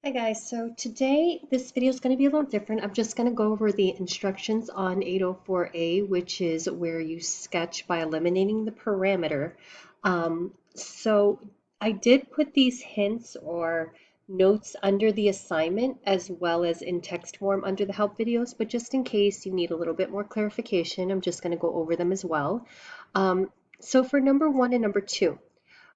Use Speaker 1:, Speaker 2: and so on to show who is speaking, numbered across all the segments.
Speaker 1: Hi guys, so today this video is going to be a little different. I'm just going to go over the instructions on 804A, which is where you sketch by eliminating the parameter. So I did put these hints or notes under the assignment as well as in text form under the help videos, but just in case you need a little bit more clarification, I'm just going to go over them as well. So for number 1 and number 2.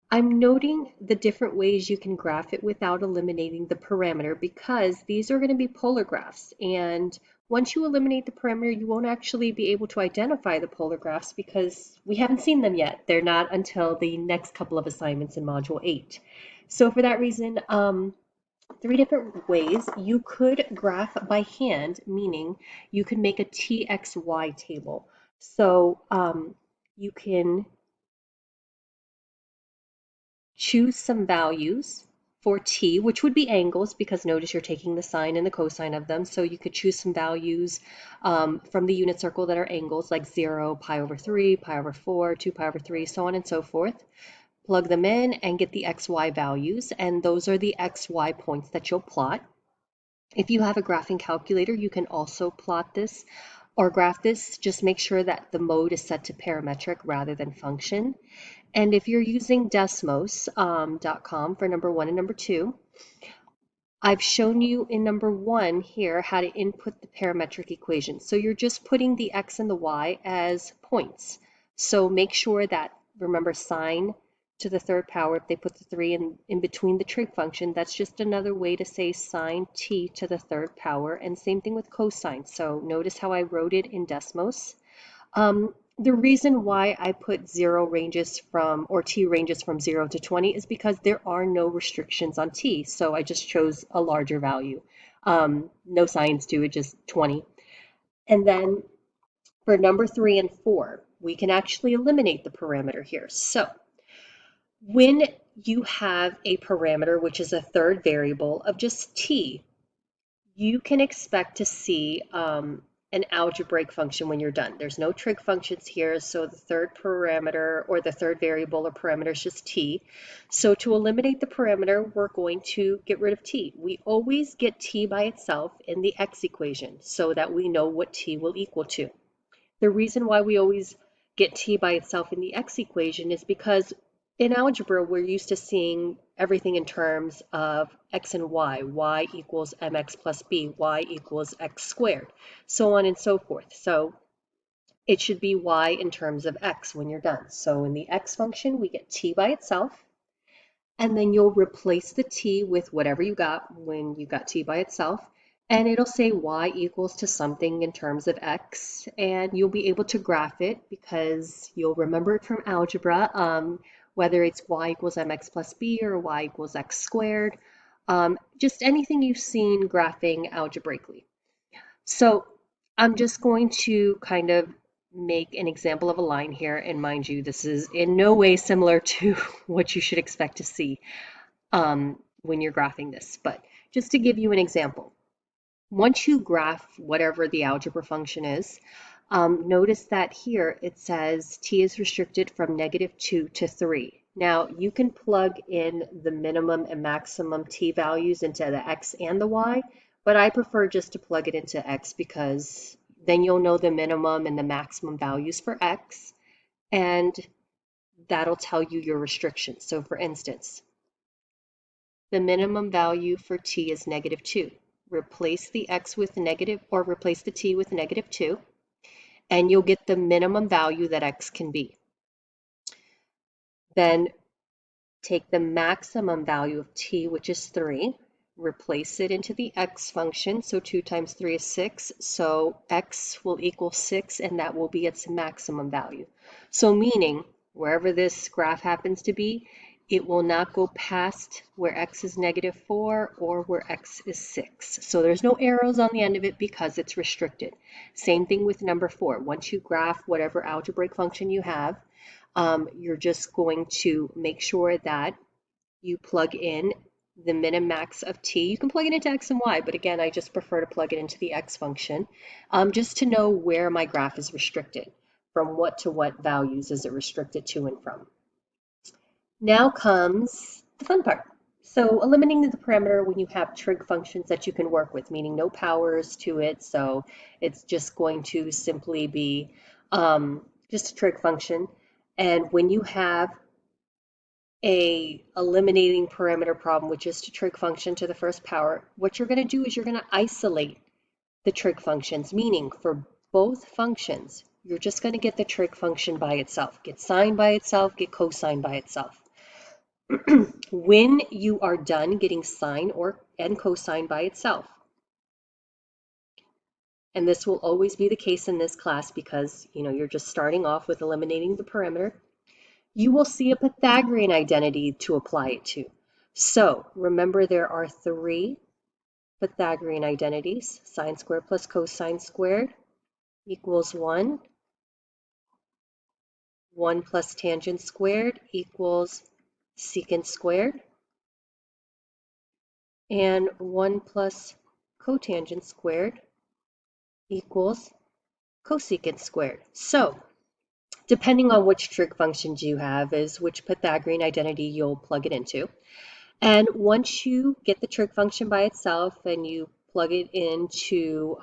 Speaker 1: I'm noting the different ways you can graph it without eliminating the parameter because these are going to be polar graphs. And once you eliminate the parameter, you won't actually be able to identify the polar graphs because we haven't seen them yet. They're not until the next couple of assignments in Module 8. So for that reason, three different ways. You could graph by hand, meaning you could make a TXY table. So you can choose some values for t, which would be angles because notice you're taking the sine and the cosine of them. So you could choose some values from the unit circle that are angles like 0, pi over 3, pi over 4, 2 pi over 3, so on and so forth. Plug them in and get the xy values, and those are the xy points that you'll plot. If you have a graphing calculator, you can also plot this or graph this. Just make sure that the mode is set to parametric rather than function. And if you're using Desmos.com for number 1 and number 2, I've shown you in number 1 here how to input the parametric equation. So you're just putting the x and the y as points. So make sure that, remember, sine to the third power, if they put the 3 in between the trig function, that's just another way to say sine t to the third power. And same thing with cosine. So notice how I wrote it in Desmos. The reason why I put 0 ranges from, or t ranges from 0 to 20 is because there are no restrictions on t. So I just chose a larger value. No science to it, just 20. And then for number 3 and 4, we can actually eliminate the parameter here. So when you have a parameter, which is a third variable of just t, you can expect to see an algebraic function when you're done. There's no trig functions here, so the third parameter or the third variable or parameter is just t. So to eliminate the parameter, we're going to get rid of t. We always get t by itself in the x equation so that we know what t will equal to. The reason why we always get t by itself in the x equation is because in algebra, we're used to seeing everything in terms of x and y equals mx plus b, y equals x squared, so on and so forth. So it should be y in terms of x when you're done. So in the x function, we get t by itself, and then you'll replace the t with whatever you got when you got t by itself, and it'll say y equals to something in terms of x, and you'll be able to graph it because you'll remember it from algebra, whether it's y equals mx plus b or y equals x squared, just anything you've seen graphing algebraically. So I'm just going to kind of make an example of a line here, and mind you, this is in no way similar to what you should expect to see when you're graphing this, but just to give you an example. Once you graph whatever the algebra function is, notice that here it says t is restricted from -2 to 3. Now you can plug in the minimum and maximum t values into the x and the y, but I prefer just to plug it into x because then you'll know the minimum and the maximum values for x, and that'll tell you your restrictions. So for instance, the minimum value for t is -2. Replace the x with negative, or replace the t with -2, and you'll get the minimum value that x can be. Then take the maximum value of t, which is 3, replace it into the x function. So 2 times 3 is 6. So x will equal 6, and that will be its maximum value. So meaning, wherever this graph happens to be, it will not go past where x is -4 or where x is 6. So there's no arrows on the end of it because it's restricted. Same thing with number 4. Once you graph whatever algebraic function you have, you're just going to make sure that you plug in the min and max of t. You can plug it into x and y, but again, I just prefer to plug it into the x function just to know where my graph is restricted. From what to what values is it restricted to and from? Now comes the fun part. So eliminating the parameter when you have trig functions that you can work with, meaning no powers to it. So it's just going to simply be just a trig function. And when you have a eliminating parameter problem with just a trig function to the first power, what you're going to do is you're going to isolate the trig functions, meaning for both functions, you're just going to get the trig function by itself, get sine by itself, get cosine by itself. When you are done getting sine and cosine by itself, and this will always be the case in this class because you're just starting off with eliminating the parameter, you will see a Pythagorean identity to apply it to. So remember there are three Pythagorean identities. Sine squared plus cosine squared equals 1. 1 plus tangent squared equals secant squared. And 1 plus cotangent squared equals cosecant squared. So depending on which trig functions you have is which Pythagorean identity you'll plug it into. And once you get the trig function by itself and you plug it into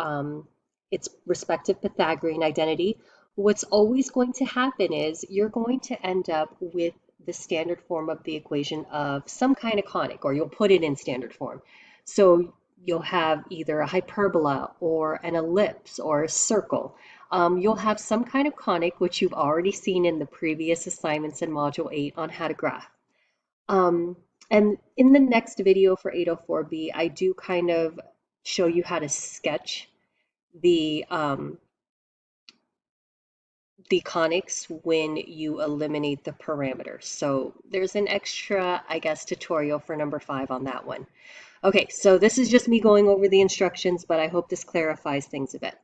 Speaker 1: its respective Pythagorean identity, what's always going to happen is you're going to end up with the standard form of the equation of some kind of conic, or you'll put it in standard form. So you'll have either a hyperbola or an ellipse or a circle. You'll have some kind of conic, which you've already seen in the previous assignments in Module 8 on how to graph. And in the next video for 804B, I do kind of show you how to sketch the conics when you eliminate the parameters. So there's an extra, I guess, tutorial for number 5 on that one. Okay, so this is just me going over the instructions, but I hope this clarifies things a bit.